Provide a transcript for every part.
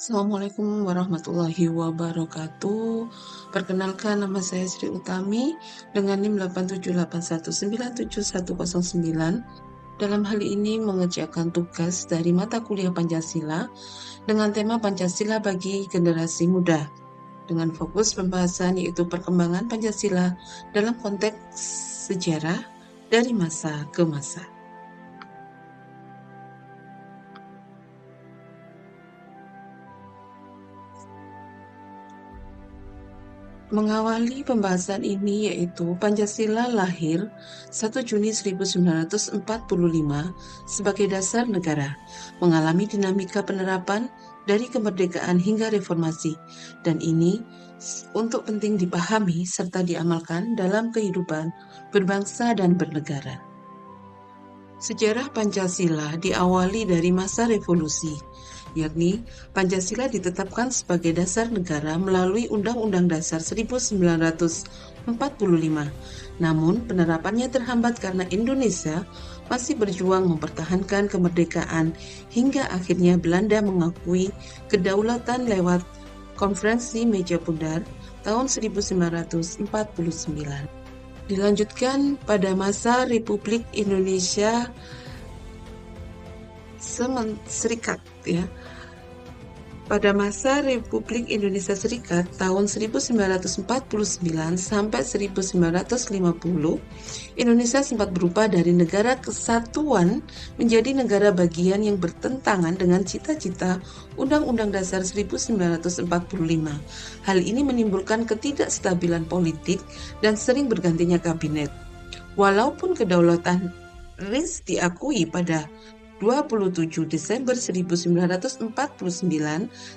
Assalamualaikum warahmatullahi wabarakatuh. Perkenalkan, nama saya Sri Utami dengan NIM 878197109. Dalam hal ini mengerjakan tugas dari mata kuliah Pancasila dengan tema Pancasila bagi generasi muda, dengan fokus pembahasan yaitu perkembangan Pancasila dalam konteks sejarah dari masa ke masa. Mengawali pembahasan ini yaitu Pancasila lahir 1 Juni 1945 sebagai dasar negara, mengalami dinamika penerapan dari kemerdekaan hingga reformasi, dan ini untuk penting dipahami serta diamalkan dalam kehidupan berbangsa dan bernegara. Sejarah Pancasila diawali dari masa revolusi, yakni Pancasila ditetapkan sebagai dasar negara melalui Undang-Undang Dasar 1945. Namun, penerapannya terhambat karena Indonesia masih berjuang mempertahankan kemerdekaan hingga akhirnya Belanda mengakui kedaulatan lewat Konferensi Meja Bundar tahun 1949. Dilanjutkan pada masa Republik Indonesia Serikat ya. Pada masa Republik Indonesia Serikat tahun 1949 sampai 1950, Indonesia sempat berubah dari negara kesatuan menjadi negara bagian yang bertentangan dengan cita-cita Undang-Undang Dasar 1945. Hal ini menimbulkan ketidakstabilan politik dan sering bergantinya kabinet. Walaupun kedaulatan RIS diakui pada 27 Desember 1949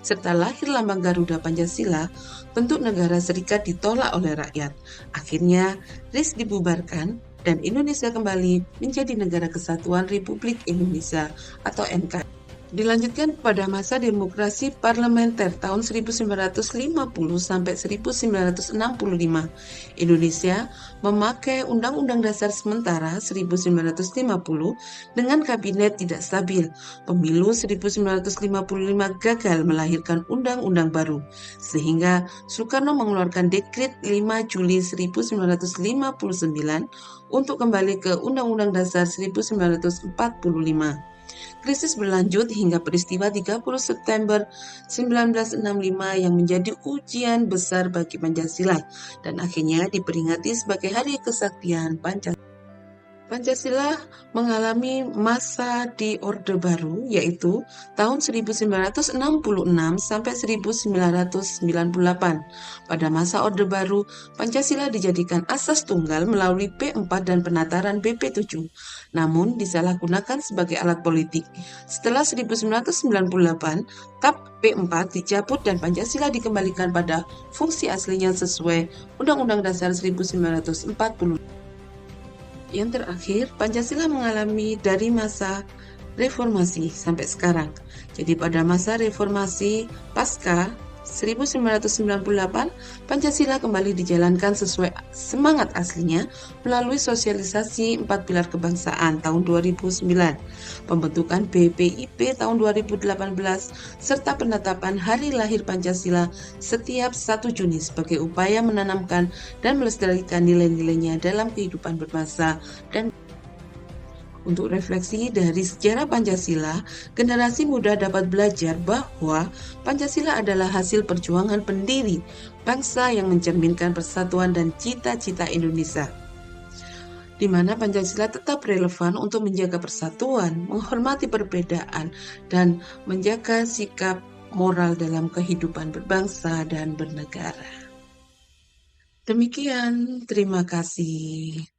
serta lahir lambang Garuda Pancasila, bentuk negara serikat ditolak oleh rakyat. Akhirnya, RIS dibubarkan dan Indonesia kembali menjadi negara kesatuan Republik Indonesia atau NKRI. Dilanjutkan pada masa demokrasi parlementer tahun 1950 sampai 1965. Indonesia memakai Undang-Undang Dasar sementara 1950 dengan kabinet tidak stabil. Pemilu 1955 gagal melahirkan undang-undang baru, sehingga Soekarno mengeluarkan Dekret 5 Juli 1959 untuk kembali ke Undang-Undang Dasar 1945. Krisis berlanjut hingga peristiwa 30 September 1965 yang menjadi ujian besar bagi Pancasila dan akhirnya diperingati sebagai Hari Kesaktian Pancasila. Pancasila mengalami masa di Orde Baru yaitu tahun 1966 sampai 1998. Pada masa Orde Baru, Pancasila dijadikan asas tunggal melalui P4 dan penataran BP7, namun disalahgunakan sebagai alat politik. Setelah 1998, TAP P4 dicabut dan Pancasila dikembalikan pada fungsi aslinya sesuai Undang-Undang Dasar 1945. Yang terakhir, Pancasila mengalami dari masa reformasi sampai sekarang. Jadi pada masa reformasi pasca 1998, Pancasila kembali dijalankan sesuai semangat aslinya melalui sosialisasi 4 pilar kebangsaan tahun 2009, pembentukan BPIP tahun 2018, serta penetapan hari lahir Pancasila setiap 1 Juni sebagai upaya menanamkan dan melestarikan nilai-nilainya dalam kehidupan berbangsa dan untuk refleksi dari sejarah Pancasila, generasi muda dapat belajar bahwa Pancasila adalah hasil perjuangan pendiri bangsa yang mencerminkan persatuan dan cita-cita Indonesia, di mana Pancasila tetap relevan untuk menjaga persatuan, menghormati perbedaan, dan menjaga sikap moral dalam kehidupan berbangsa dan bernegara. Demikian, terima kasih.